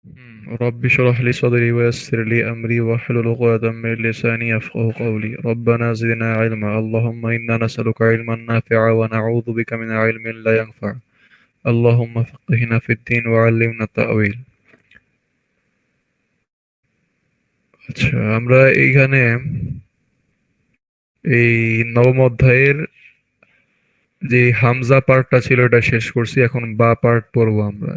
رب اشرح لي صدري ويسر لي أمري واحلل عقدة من لساني يفقهوا قولي ربنا زدنا علما اللهم إنا نسألك علما نافعا ونعوذ بك من علم لا ينفع اللهم فقهنا في الدين وعلمنا التأويل। আচ্ছা, আমরা এইখানে এই নবম অধ্যায়ের যে হামজা পার্টটা ছিল এটা শেষ করছি, এখন বা পার্ট পড়বো আমরা।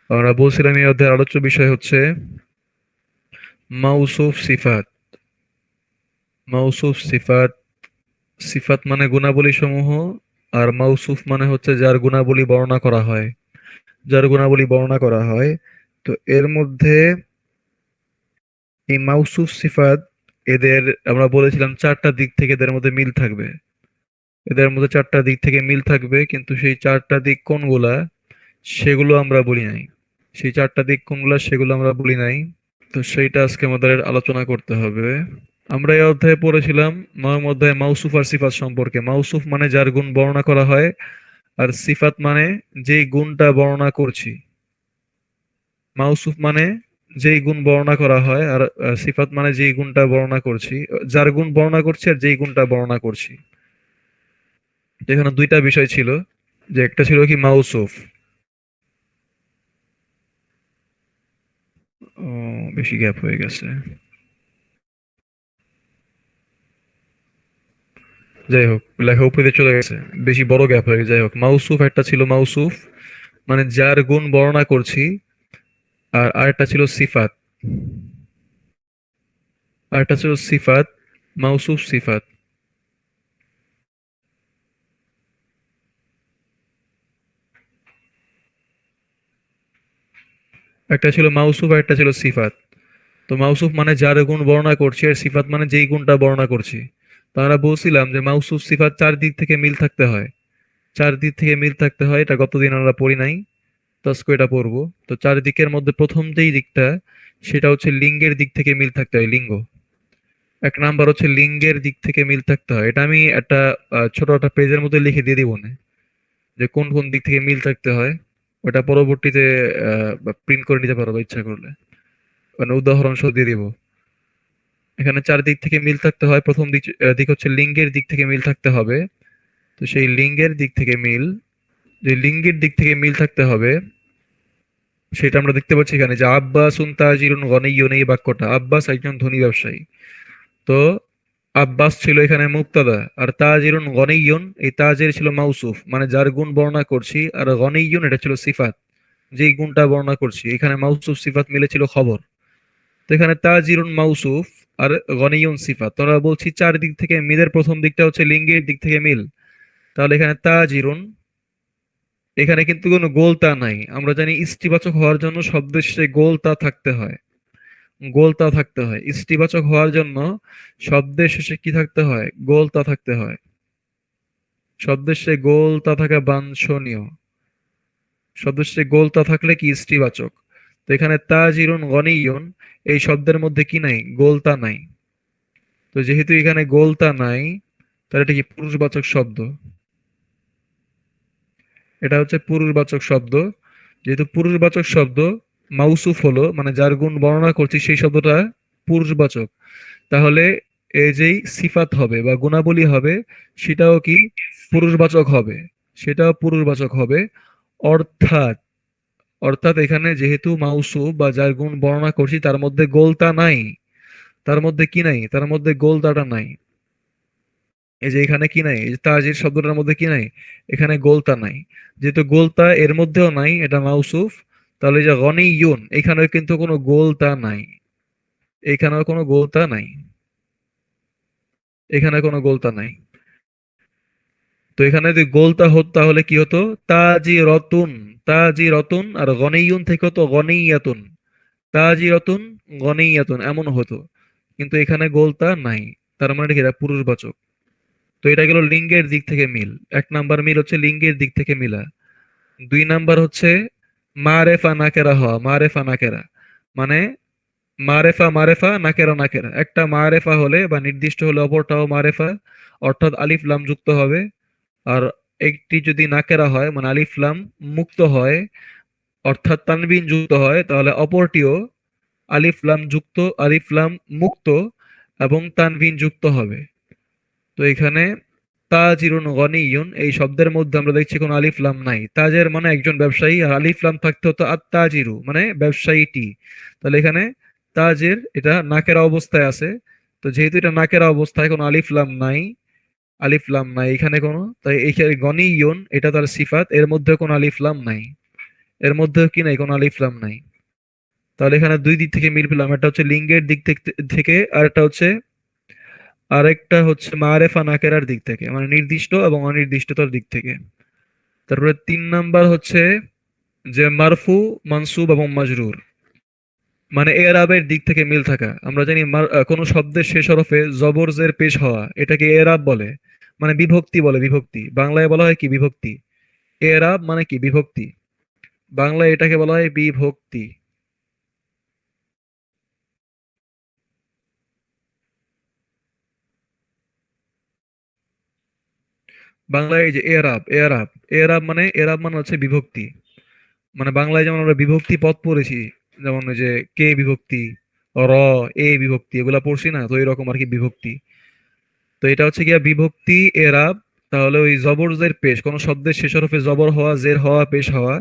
আমরা বলছিলাম এই অধ্যায়ের আলোচ্য বিষয় হচ্ছে মাউসুফ সিফাত। মাউসুফ সিফাত, সিফাত মানে গুণাবলী সমূহ, আর মাউসুফ মানে হচ্ছে যার গুণাবলী বর্ণনা করা হয়, যার গুণাবলী বর্ণনা করা হয়। তো এর মধ্যে এই মাউসুফ সিফাত, এদের আমরা বলেছিলাম চারটা দিক থেকে এদের মধ্যে মিল থাকবে। এদের মধ্যে চারটা দিক থেকে মিল থাকবে, কিন্তু সেই চারটা দিক কোনগুলা সেগুলো আমরা বলি নাই। সেই চারটা দিক কোনগুলা সেগুলো আমরা বলি নাই। তো সেইটা আজকে আমাদের আলোচনা করতে হবে। আমরা এই অধ্যায়ে পড়েছিলাম নবম অধ্যায়ে মাউসুফ আর সিফাত সম্পর্কে। মাউসুফ মানে যার গুণ বর্ণনা করা হয়, আর সিফাত মানে যেই গুণটা বর্ণনা করছি। মাউসুফ মানে যেই গুণ বর্ণনা করা হয়, আর সিফাত মানে যেই গুণটা বর্ণনা করছি, যার গুণ বর্ণনা করছি আর যেই গুণটা বর্ণনা করছি। তো এখানে দুইটা বিষয় ছিল, যে একটা ছিল কি মাউসুফ। ও, বেশি গ্যাপ হয়ে গেছে। যাই হোক, লেখা উপরে চলে গেছে, বেশি বড় গ্যাপ হয়ে গেছে। যাই হোক, মাউসুফ একটা ছিল মাউসুফ মানে যার গুণ বর্ণনা করছি, আর আরেকটা ছিল সিফাত। আরেকটা ছিল সিফাত, মাউসুফ সিফাত। একটা ছিল মাউসুফ আর একটা ছিল সিফাত। তো মাউসুফ মানে যার গুণ বর্ণনা করছি, আর সিফাত মানে যেই গুণটা বর্ণনা করছি। তো আমরা বলছিলাম যে মাউসুফ সিফাত চার দিক থেকে মিল থাকতে হয়। চার দিক থেকে মিল থাকতে হয়, এটা গতদিন আমরা পড়ি নাই, তো আজকে এটা পড়বো। তো চার দিকের মধ্যে প্রথম যেই দিকটা, সেটা হচ্ছে লিঙ্গের দিক থেকে মিল থাকতে হয়। লিঙ্গ, এক নাম্বার হচ্ছে লিঙ্গের দিক থেকে মিল থাকতে হয়। এটা আমি একটা ছোট একটা পেজের মধ্যে লিখে দিয়ে দিব না, যে কোন কোন দিক থেকে মিল থাকতে হয়। ওটা পরবর্তীতে প্রিন্ট করে নিতে পারবো ইচ্ছা করলে, মানে উদাহরণ সহ দিয়ে দিব। এখানে চার দিক থেকে মিল থাকতে হয়। প্রথম দিক হচ্ছে লিঙ্গের দিক থেকে মিল থাকতে হবে। তো সেই লিঙ্গের দিক থেকে মিল, যে লিঙ্গের দিক থেকে মিল থাকতে হবে, সেটা আমরা দেখতে পাচ্ছি এখানে, যে আব্বাসুন তাজিরুন গনিয়্যুন, এই বাক্যটা, আব্বাস একজন ধনী ব্যবসায়ী। তো আব্বাস ছিল এখানে মুক্তাদা, আর তাজিরুন গনিয়্যুন, এই তাজির ছিল মাউসুফ মানে যার গুণ বর্ণনা করছি, আর গনিয়্যুন এটা ছিল সিফাত, যেই গুণটা বর্ণনা করছি। এখানে মাউসুফ সিফাত মিলে ছিল খবর। তো এখানে তাজিরুন মাউসুফ আর গনিয়ুন সিফাত। তোরা বলছি চার দিক থেকে মিলের প্রথম দিকটা হচ্ছে লিঙ্গের দিক থেকে মিল। তাহলে এখানে তাজিরুন, এখানে কিন্তু কোনো গোলতা নাই। আমরা জানি ইষ্টিবাচক হওয়ার জন্য শব্দের শেষে গোলতা থাকতে হয়। গোলতা থাকতে হয় ইষ্টিবাচক হওয়ার জন্য, শব্দের শেষে কি থাকতে হয়? গোলতা থাকতে হয়। শব্দের শেষে গোলতা থাকা বাঞ্ছনীয়। শব্দের শেষে গোলতা থাকলে কি ইষ্টিবাচক। তো এখানে তাজিরুন গনিয়ুন, এই শব্দের মধ্যে কি নাই? গোলতা নাই। তো যেহেতু এখানে গোলতা নাই, তাহলে এটা কি পুরুষবাচক শব্দ। এটা হচ্ছে পুরুষবাচক শব্দ। যেহেতু পুরুষবাচক শব্দ, মাউসুফ হলো মানে যার গুণ বর্ণনা করছি, সেই শব্দটা পুরুষবাচক। তাহলে এই যেই সিফাত হবে বা গুণাবলী হবে, সেটাও কি পুরুষবাচক হবে। সেটাও পুরুষবাচক হবে। অর্থাৎ, অর্থাৎ এখানে যেহেতু মাউসুফ বা যার গুণ বর্ণনা করছি তার মধ্যে গোলতা নাই। তার মধ্যে কি নাই? তার মধ্যে গোলতাটা নাই। এই যে এখানে কি নাই, এই যে তাজির শব্দটার মধ্যে কি নাই? এখানে গোলতা নাই। যেহেতু গোলতা এর মধ্যেও নাই, এটা মাউসুফ। তাহলে এই যে গনিয়ুন, এখানেও কিন্তু কোনো গোলতা নাই। এখানেও কোনো গোলতা নাই। এখানে কোনো গোলতা নাই। তো এখানে যদি গোলতা হতো তাহলে কি হতো? তাজি রতুন। তাজি রতুন, আর গনিয়ুন থেকে হতো গনিয়াতুন। তাজি রতুন, গনিয়াতুন এমন হতো। কিন্তু এখানে গোলতা নাই। তার মানে কি, এটা পুরুষবাচক। তো এটা গেল লিঙ্গের দিক থেকে মিল। এক নাম্বার মিল হচ্ছে লিঙ্গের দিক থেকে মিলা। দুই নাম্বার হচ্ছে মারেফা নাকেরা হওয়া। মারেফা নাকেরা মানে মারেফা মারেফা, নাকেরা নাকেরা। একটা মারেফা হলে বা নির্দিষ্ট হলে অপরটাও মারেফা, অর্থাৎ আলিফ লাম যুক্ত হবে। আর একটি যদি নাকেরা হয় মানে আলিফ লাম মুক্ত হয়, অর্থাৎ তানবিন যুক্ত হয়, তাহলে অপরটিও আলিফ লাম যুক্ত, আলিফ লাম মুক্ত এবং তানবিন যুক্ত হবে। তো এখানে তাজিরুন গনিয়ুন এই শব্দের মধ্যে আমরা দেখছি কোনো আলিফ লাম নাই। তাজের মানে একজন ব্যবসায়ী, আর আলিফ লাম থাকতে হতো আত্তাজিরু মানে ব্যবসায়ীটি। তাহলে এখানে তাজের এটা নাকেরা অবস্থায় আছে। তো যেহেতু এটা নাকেরা অবস্থায়, কোনো আলিফ লাম নাই, আলিফ লাম নাই এখানে কোনো, তাই এইখানে গনিয়ুন এটা তার সিফাত, এর মধ্যে কোনো আলিফ লাম নাই, এর মধ্যে কি নাই, কোনো আলিফ লাম নাই। তাহলে এখানে দুই দিক থেকে মিল পেলাম, একটা হচ্ছে লিঙ্গের দিক থেকে আর একটা হচ্ছে মারেফা নাকেরার দিক থেকে, মানে নির্দিষ্ট এবং অনির্দিষ্টতার দিক থেকে। তারপরে 3 নাম্বার হচ্ছে যে মারফু, মানসুব এবং মাজরুর, মানে এরাবের দিক থেকে মিল থাকা। আমরা জানি কোনো শব্দের শেষ হরফে জবর জের পেশ হওয়া এটাকে এরাব বলে, মানে বিভক্তি বলে, বিভক্তি বাংলায় বলা হয় কি বিভক্তি। এরাব মানে কি বিভক্তি, বাংলায় এটাকে বলা হয় বিভক্তি। বাংলায় এই যে এরাব, এরাব মানে হচ্ছে বিভক্তি। মানে বাংলায় যেমন আমরা বিভক্তি পদ পড়েছি, যেমন ওই যে কে বিভক্তি, র, এ বিভক্তি, এগুলা পড়ছি না, তো এরকম আর কি বিভক্তি। তো এটা হচ্ছে গিয়া বিভক্তি এরাব। তাহলে ওই জবর জের পেশ, কোন শব্দের শেষ হরফে জবর হওয়া, জের হওয়া, পেশ হওয়া,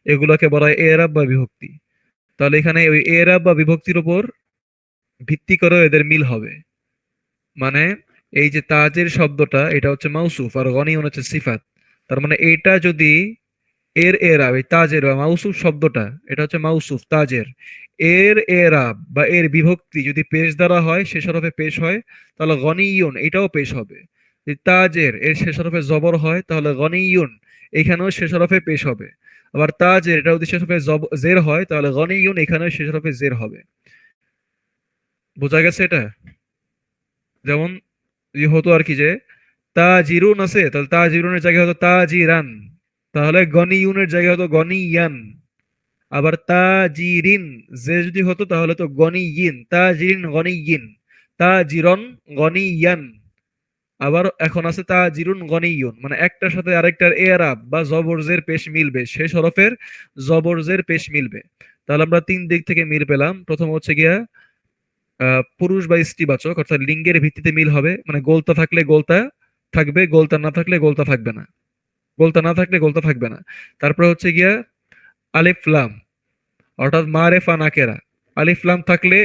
এগুলাকে বলা হয় এরাব বা বিভক্তি। তাহলে এখানে ওই এরাব বা বিভক্তির উপর ভিত্তি করে এদের মিল হবে। মানে এই যে তাজের শব্দটা এটা হচ্ছে মাউসুফ আর গনিয়ুন হচ্ছে সিফাত। তার মানে এটা যদি এরাব, এই তাজের বা মাউসুফ শব্দটা এটা হচ্ছে মাউসুফ তাজের, এরাব বা এর বিভক্তি যদি পেশ দ্বারা হয়, শেষ হরফে পেশ হয়, তাহলে গনিয়ুন এটাও পেশ হবে। যদি তাজের এর শেষ হরফে জবর হয় তাহলে গনিয়ুন এখানেও শেষ হরফে পেশ হবে। আবার তাজের এটা যদি শেষ হরফে জের হয় তাহলে গনিয়ুন এখানেও শেষ হরফে জের হবে। বোঝা গেছে এটা? যেমন হতো আর কি, যে তাজিরুন আছে, তাহলে তাজিরুনের জায়গায় হতো তাজিরান, তাহলে গনিয়ুনের জায়গায় হতো গনিয়ান। আবার তাজিরিন যে যদি হতো তাহলে তো গনিয়িন, তাজিরিন গনিয়িন, তাজিরন গনিয়ান। আবার এখন আছে তাজিরুন গনিয়ুন, মানে একটার সাথে আরেকটার এরাব বা জবরজের পেশ মিলবে, শেষ হরফের জবরজের পেশ মিলবে। তাহলে আমরা 3 দিক থেকে মিল পেলাম। প্রথম হচ্ছে গিয়া পুরুষ বা স্ত্রীবাচক, অর্থাৎ লিঙ্গের ভিত্তিতে মিল হবে, মানে গোলতা থাকলে গোলতা থাকবে, গোলতা না থাকলে গোলতা থাকবে না, গোলতা না থাকলে গোলতা থাকবে না। তারপরে হচ্ছে গিয়া আলিফ লাম, অর্থাৎ মারেফা নাকেরা, আলিফ লাম থাকলে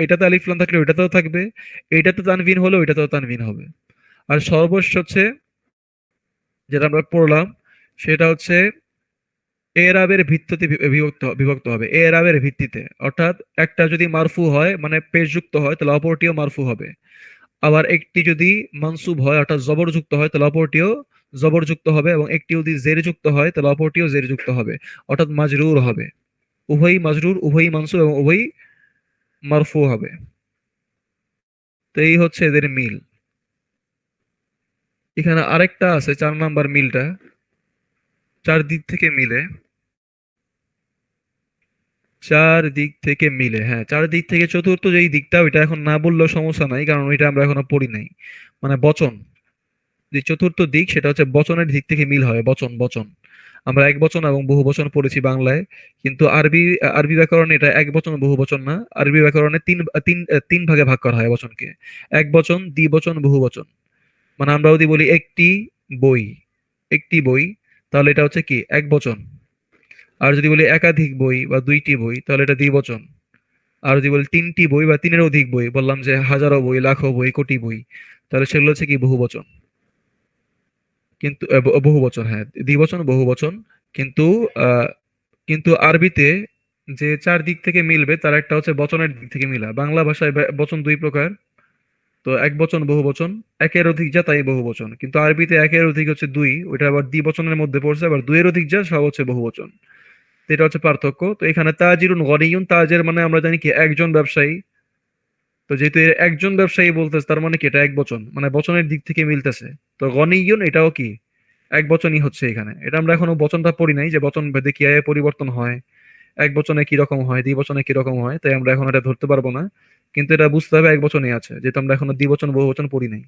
এটাতে আলিফ লাম থাকলে ওইটাতেও থাকবে, এইটাতে তানভিন হলে ওইটাতেও তানভিন হবে। আর সর্বশেষ হচ্ছে যেটা আমরা পড়লাম, সেটা হচ্ছে এরাবের ভিত্তিতে বিভক্ত বিভক্ত হবে, এরাবের ভিত্তিতে। অর্থাৎ একটা যদি মারফু হয় মানে পেশযুক্ত হয় তাহলে অপরটিও মারফু হবে। আবার একটি যদি মানসুব হয় অর্থাৎ জবরযুক্ত হয় তাহলে অপরটিও জবরযুক্ত হবে, এবং একটি যদি জের যুক্ত হয় তাহলে অপরটিও জের যুক্ত হবে, অর্থাৎ মাজরুর হবে। উভয়ই মাজরুর, উভয়ই মানসুব এবং উভয়ই মারফু হবে। তো এই হচ্ছে এদের মিল। এখানে আরেকটা আছে 4 নাম্বার মিলটা, চার দিক থেকে মিলে, চার দিক থেকে মিলে, হ্যাঁ চার দিক থেকে চতুর্থ যেই দিকটা ওইটা এখন না বললেও সমস্যা নাই, কারণ ওইটা আমরা এখনো পড়ি নাই। মানে বচন, যে চতুর্থ দিক সেটা হচ্ছে বচনের দিক থেকে মিল হয়, বচন বচন। আমরা এক বচন এবং বহু বচন পড়েছি বাংলায়, কিন্তু আরবি আরবি ব্যাকরণে এটা এক বচন বহু বচন না, আরবি ব্যাকরণে তিন ভাগে ভাগ করা হয় বচনকে, এক বচন, দ্বিবচন, বহু বচন। মানে আমরা যদি বলি একটি বই, একটি বই, তাহলে এটা হচ্ছে কি এক বচন। আর যদি বলি একাধিক বই বা দুইটি বই তাহলে এটা দ্বিবচন। আর যদি বলি তিনটি বই বা তিনের অধিক বই, বললাম যে হাজারো বই, লাখো বই, কোটি বই, তাহলে সেগুলো হচ্ছে কি বহু বচন। কিন্তু বহু বচন, হ্যাঁ দ্বিবচন বহু বচন। কিন্তু আহ, কিন্তু আরবিতে যে চার দিক থেকে মিলবে তার একটা হচ্ছে বচনের দিক থেকে মিলা। বাংলা ভাষায় বচন 2 প্রকার, তো এক বচন বহু বচন, একের অধিক যা তাই বহু বচন। কিন্তু আরবিতে একের অধিক হচ্ছে দুই, ওইটা আবার দ্বিবচনের মধ্যে পড়ছে, আবার দুইয়ের অধিক যা সব হচ্ছে বহু বচন। তো এটা হচ্ছে পার্থক্য। তো এখানে তাজিরুন গনিয়ুন, তাজের মানে আমরা জানি কি একজন ব্যবসায়ী। তো যেহেতু এর একজন ব্যবসায়ী বলতেছে তার মানে কি এটা এক বচন, মানে বচনের দিক থেকে মিলতেছে। তো গনিয়ুন এটাও কি এক বচনই হচ্ছে এখানে। এটা আমরা এখনো বচনটা পড়ি নাই যে বচন ভেদে কিভাবে পরিবর্তন হয়, এক বচনে কি রকম হয়, দ্বিবচনে কি রকম হয়, তাই আমরা এখন এটা ধরতে পারবো না। কিন্তু এটা বুঝতে হবে এক বচনই আছে, যেহেতু আমরা এখনো দ্বিবচন বহু বচন পড়ি নাই।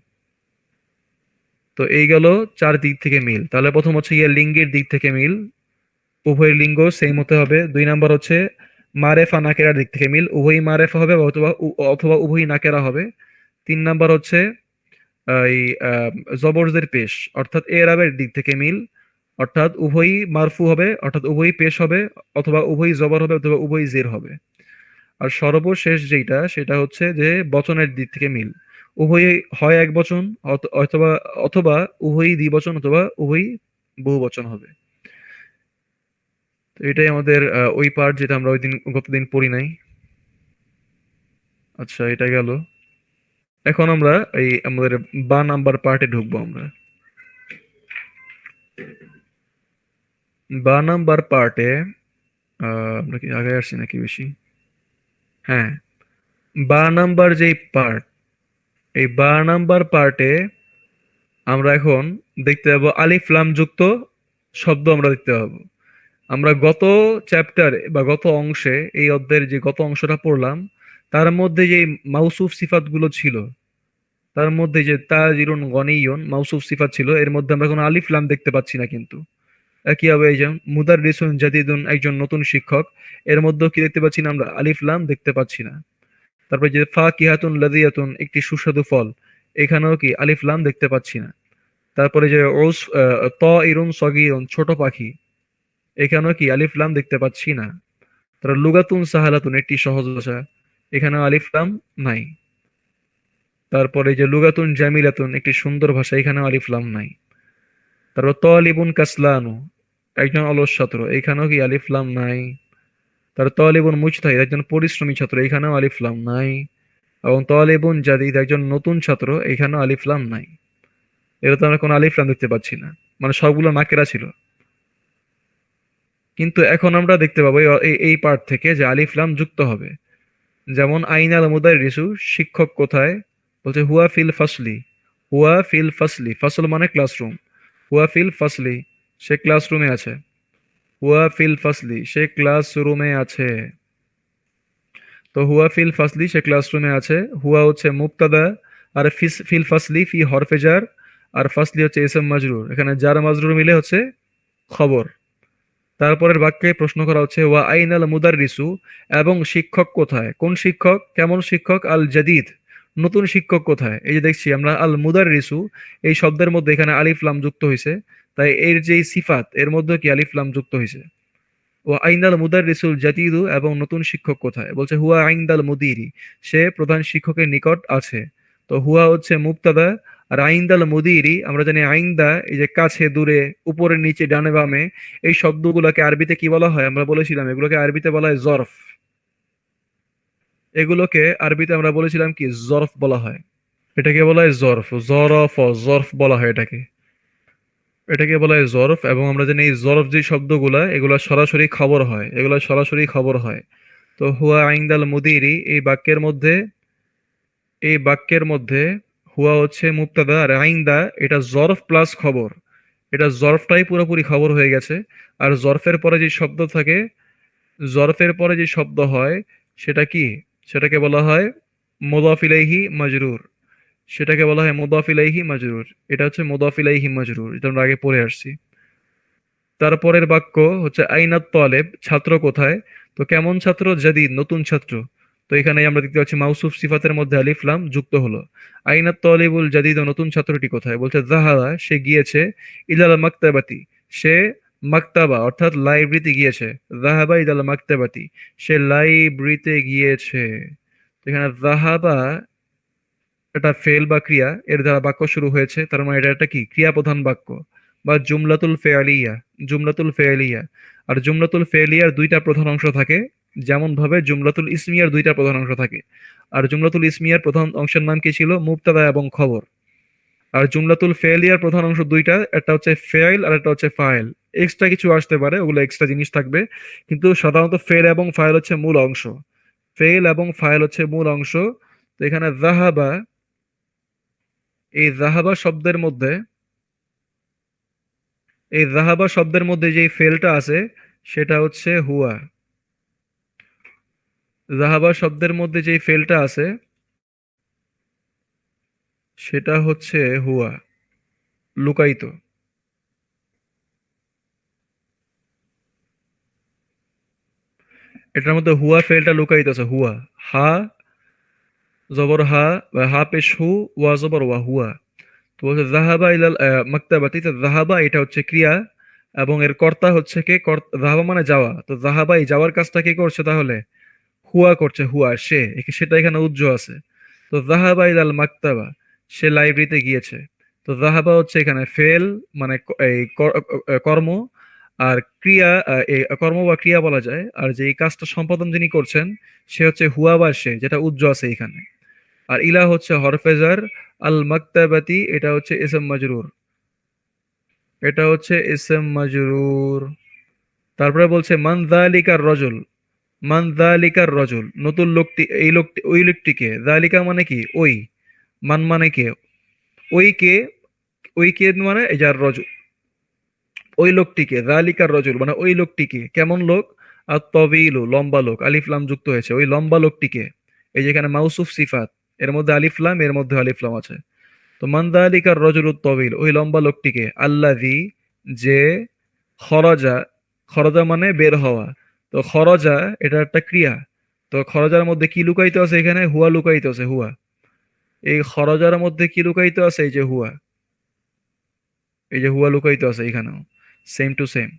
তো এই গেল চার দিক থেকে মিল। তাহলে প্রথম হচ্ছে গিয়ে লিঙ্গের দিক থেকে মিল, উভয় লিঙ্গ সেম হতে হবে। 2 নাম্বার হচ্ছে মারেফা নাকেরার দিক থেকে মিল, উভয়ই মারেফা হবে অথবা অথবা উভয়ই নাকেরা হবে। 3 নাম্বার হচ্ছে এই জবরদের পেশ, অর্থাৎ এরাবের দিক থেকে মিল, অর্থাৎ উভয়ই মারফু হবে, অর্থাৎ উভয়ই পেশ হবে, অথবা উভয়ই জবর হবে, অথবা উভয়ই জের হবে। আর সর্বশেষ যেটা সেটা হচ্ছে যে বচনের দিক থেকে মিল, উভয়ই হয় এক বচন অথবা অথবা উভয়ই দ্বিবচন, অথবা উভয়ই বহু বচন হবে। তো এটাই আমাদের ওই পার্ট যেটা আমরা ওই দিন গতদিন পড়ি নাই। আচ্ছা, এটা গেল। এখন আমরা এই আমাদের বা নাম্বার পার্টে ঢুকবো আমরা। বা নাম্বার পার্টে আমরা কি আগে আসছি নাকি বেশি? হ্যাঁ, বা নাম্বার যেই পার্ট, এই বা নাম্বার পার্টে আমরা এখন দেখতে পাবো আলিফ লাম যুক্ত শব্দ আমরা দেখতে পাবো। আমরা গত চ্যাপ্টারে বা গত অংশে, এই অধ্যায়ের যে গত অংশটা পড়লাম, তার মধ্যে যে মাউসুফ সিফাতগুলো ছিল, তার মধ্যে যে তাজিরুন গনিয়ুন মাউসুফ সিফাত ছিল, এর মধ্যে আমরা কোনো আলিফ লাম দেখতে পাচ্ছি না কিন্তু। একইভাবে এই যে মুদাররিসুন জাদিদুন একজন নতুন শিক্ষক, এর মধ্যেও কি দেখতে পাচ্ছি না আমরা? আলিফ লাম দেখতে পাচ্ছি না। তারপরে যে ফাকিহাতুন লাযিয়াতুন একটি সুস্বাদু ফল, এখানেও কি আলিফ লাম দেখতে পাচ্ছি না। তারপরে যে তাইরুন সগীরুন ছোট পাখি, এখানেও কি আলিফ লাম দেখতে পাচ্ছি না। তারপর লুগাতুন সাহালাতুন একটি সহজ ভাষা, এখানেও আলিফ লাম নাই। তারপরে যে লুগাতুন জামিলাতুন একটি সুন্দর ভাষা, এখানেও আলিফ লাম নাই। তারপর তালিবুন কাসলানু একজন অলস ছাত্র, এখানেও কি আলিফ লাম নাই। তার তালিবুন মুজতাহিদ একজন পরিশ্রমী ছাত্র, এখানেও আলিফ লাম নাই। এবং তালিবুন জাদিদ একজন নতুন ছাত্র, এখানেও আলিফ লাম নাই। এরা তো আমরা কোনো আলিফ লাম দেখতে পাচ্ছি না, মানে সবগুলো নাকেরা ছিল। কিন্তু এখন আমরা দেখতে পাবো এই পার্ট থেকে যে আলিফ লাম যুক্ত হবে। যেমন আইনাল মুদাররিসু শিক্ষক কোথায়, বলছে হুয়া ফিল ফাসলি। হুয়া ফিল ফাসলি, ফাসল মানে ক্লাসরুম। হুয়া ফিল ফাসলি, সে ক্লাসরুমে আছে। হুয়া ফিল ফাসলি, সে ক্লাসরুমে আছে। তো হুয়া ফিল ফাসলি, সে ক্লাসরুমে আছে। হুয়া হচ্ছে মুবতাদা, আর ফিল ফাসলি ফি হরফে জার, আর ফাসলি হচ্ছে ইসম মাজরুর, এখানে জার মাজরুর মিলে হচ্ছে খবর। তারপরের বাক্যে প্রশ্ন করা হচ্ছে ওয়া আইনাল মুদাররিসু, এবং শিক্ষক কোথায়? কোন শিক্ষক? কেমন শিক্ষক? আল জাদিদ, নতুন শিক্ষক কোথায়? এই যে দেখছি আমরা আল মুদাররিসু, এই শব্দের মধ্যে এখানে আলিফ লাম যুক্ত হয়েছে, তাই এর যেই সিফাত, এর মধ্যে কি আলিফ লাম যুক্ত হয়েছে। ও আইনাল মুদাররিসুল জাদিদু, এবং নতুন শিক্ষক কোথায়? বলছে হুয়া আইন্দাল মুদিরি, সে প্রধান শিক্ষকের নিকট আছে। তো হুয়া হচ্ছে মুবতাদা, আর আইন্দাল মুদিরি আমরা জানি আইন্দা এই যে কাছে, দূরে, উপরে, নিচে, ডানে, বামে, এই শব্দগুলোকে আরবিতে কি বলা হয়? আমরা বলেছিলাম এগুলোকে আরবিতে বলা হয় জরফ। এগুলোকে আরবিতে আমরা বলেছিলাম কি? জরফ বলা হয়। এটাকে বলা হয় জরফ, জরফ, জরফ বলা হয় এটাকে। এটাকে বলা হয় জরফ, এবং আমরা জানি এই জরফ যে শব্দগুলা, এগুলা সরাসরি খবর হয়, এগুলা সরাসরি খবর হয়। তো হুয়া আইন্দাল মুদিরি, এই বাক্যের মধ্যে হুয়া হচ্ছে মুবতাদা, আর আইন্দা এটা জরফ প্লাস খবর। এটা জরফটাই পুরোপুরি খবর হয়ে গেছে। আর জরফের পরে যে শব্দ থাকে, জরফের পরে যে শব্দ হয়, সেটা কি? সেটাকে বলা হয় মুদাফ ইলাইহি মাজরুর। সেটাকে বলা হয় মুদাফ ইলাইহি মাজরুর। এটা হচ্ছে মুদাফ ইলাইহি মাজরুর, এটা আমরা আগে পড়ে আসছি। তারপরের বাক্য হচ্ছে আইনাত তালেব, ছাত্র কোথায়? তো কেমন ছাত্র? জাদিদ, নতুন ছাত্র। তো এখানে আমরা দেখতে পাচ্ছি মাউসুফ সিফাতের মধ্যে আলিফ লাম যুক্ত হলো। আইনাত তালিবুল জাদিদ, নতুন ছাত্রটি কোথায়? বলছে যাহাবা, সে গিয়েছে। ইলাল মাকতাবাতি, সে মাকতাবা অর্থাৎ লাইব্রেরিতে গিয়েছে। যাহাবা ইলাল মাকতাবাতি, সে লাইব্রেরিতে গিয়েছে। তো এখানে যাহাবা এটা ফেল বা ক্রিয়া, এর দ্বারা বাক্য শুরু হয়েছে, তার মানে এটা একটা কি? ক্রিয়া প্রধান বাক্য বা জুমলাতুল ফেয়ালিয়া। জুমলাতুল ফেয়ালিয়া। আর জুমলাতুল ফেয়ালিয়ার দুইটা প্রধান অংশ থাকে, যেমন ভাবে জুমলাতুল ইসমিয়ার দুইটা প্রধান অংশ থাকে। আর জুমলাতুল ইসমিয়ার প্রধান অংশের নাম কি ছিল? মুবতাদা এবং খবর। আর জুমলাতুল ফেয়ালিয়ার প্রধান অংশ দুইটা, একটা হচ্ছে ফেইল আর একটা হচ্ছে ফাইল। এক্সট্রা কিছু আসতে পারে, ওগুলো এক্সট্রা জিনিস থাকবে, কিন্তু সাধারণত ফেল এবং ফাইল হচ্ছে মূল অংশ। ফেল এবং ফাইল হচ্ছে মূল অংশ। তো এখানে জাহাবা, এই জাহাবা শব্দের মধ্যে, এই জাহাবা শব্দের মধ্যে যে ফেলটা আছে, সেটা হচ্ছে হুয়া। জাহাবা শব্দের মধ্যে যে ফেলটা আছে, সেটা হচ্ছে হুয়া, লুকায়িত। এটার মধ্যে হুয়া ফেলটা লুকায়িত আছে, হুয়া। হা জবর হা, বা হা পেশ হু, ওয়া জবর ওয়া, হুয়া। তো বলছে যাহাবা ইলাল মাকতাবাতি, তো যাহাবা এটা হচ্ছে ক্রিয়া, এবং এর কর্তা হচ্ছে কে, যাহাবা মানে যাওয়া, তো যাহাবা এই যাওয়ার কাজটা কে করছে তাহলে? হুয়া করছে, হুয়া সে, সেটা এখানে উজ্জ আছে। তো যাহাবা ইলাল মাকতাবা, সে লাইব্রেরিতে গিয়েছে। তো যাহাবা হচ্ছে এখানে ফেল, মানে এই কর্ম, আর ক্রিয়া, এই কর্ম বা ক্রিয়া বলা যায়। আর যে এই কাজটা সম্পাদন যিনি করছেন, সে হচ্ছে হুয়া বা সে, যেটা উজ্জ আছে এখানে। আর ইলা হচ্ছে হরফেজার, আল মাকতাবাতি এটা হচ্ছে ইসম মাজরুর, এটা হচ্ছে ইসম মাজরুর। তারপরে বলছে মান যালিকার রজুল, মান যালিকার রজুল, নতুন লোকটি, এই লোকটি, ওই লোকটিকে, যালিকা মানে কি ওই, মান মানে কে, ওই কে, ওই কে মানে এই যার রজুল, ওই লোকটিকে, যালিকার রজুল মানে ওই লোকটিকে, কেমন লোক? আর তবিলু লম্বা লোক, আলিফ লাম যুক্ত হয়েছে, ওই লম্বা লোকটিকে। এই যেখানে মাউসুফ সিফাত, এর মধ্যে আলিফ লাম, এর মধ্যে আলিফ লাম আছে। তো মান যালিকার রজুলুত তবিল, ওই লম্বা লোকটিকে, আল্লাযী যে, খরজা, খরজা মানে বের হওয়া। তো খরজা এটা একটা ক্রিয়া। তো খরজার মধ্যে কি লুকায়িত আছে এখানে? হুয়া লুকায়িত আছে, হুয়া। এই খরজার মধ্যে কি লুকায়িত আছে? এই যে হুয়া, এই যে হুয়া লুকায়িত আছে এখানেও, সেম টু সেম।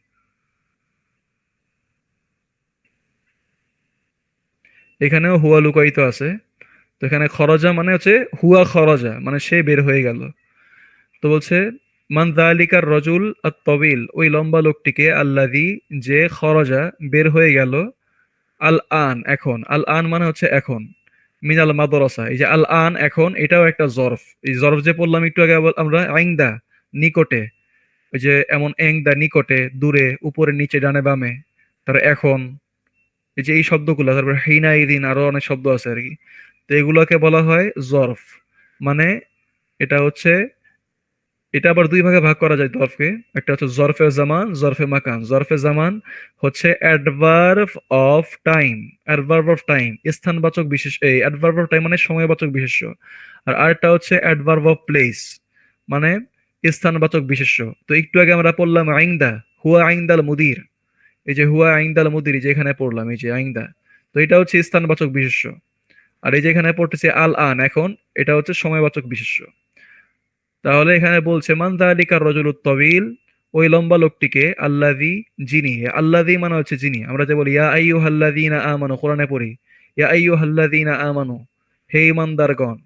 এখানেও হুয়া লুকায়িত আছে। তো এখানে খরজা মানে হচ্ছে হুয়া, খরজা মানে সে বের হয়ে গেল। তো বলছে মান যালিকার রজুল আত তবিল, ওই লম্বা লোকটিকে, আল্লাযী যে, খরজা বের হয়ে গেল, আল আন এখন, আল আন মানে হচ্ছে এখন, মিনাল মাদ্রাসা, এই যে আল আন এখন, এটাও একটা জরফ। এই জরফ যে পড়লাম একটু আগে আমরা, আইন্দা নিকটে, ওই যে এমন এংদা নিকটে, দূরে, উপরে নিচে ডানে বামে, তার এখন, এই যে এই শব্দগুলো, তারপর হিনা ইদিন, আরো অনেক শব্দ আছে আর কি। তো এগুলোকে বলা হয় জরফ। মানে এটা হচ্ছে, এটা আবার দুই ভাগে ভাগ করা যায় জরফকে। একটা হচ্ছে জরফে জামান, জরফে মাকান। জরফে জামান হচ্ছে adverb of time, adverb of time, স্থানবাচক বিশেষ, এই অ্যাডভার্ব অফ টাইম মানে সময়বাচক বিশেষ্য। আর আরেকটা হচ্ছে অ্যাডভার্ব অফ প্লেস, মানে স্থানবাচক বিশেষ্য। তো একটু আগে আমরা পড়লাম আইন্দা, হুয়া আইন্দাল মুদির, এই যে হুয়া আইন্দাল মুদির, এই যে এখানে পড়লাম এই যে আইন্দা, তো এটা হচ্ছে স্থানবাচক বিশেষ্য। আর এই যে এখানে পড়তেছে আল আন এখন, এটা হচ্ছে সময়বাচক বিশেষ্য। তাহলে এখানে বলছে মান যালিকার রজুলুত তবিল, ওই লম্বা লোকটিকে, আল্লাযী যিনি, আল্লাযী মানে হচ্ছে যিনি। আমরা যে বলি ইয়া আইয়ুহাল্লাযীনা আমানু, কোরআনে পড়ি ইয়া আইয়ুহাল্লাযীনা আমানু, হে ঈমানদারগণ।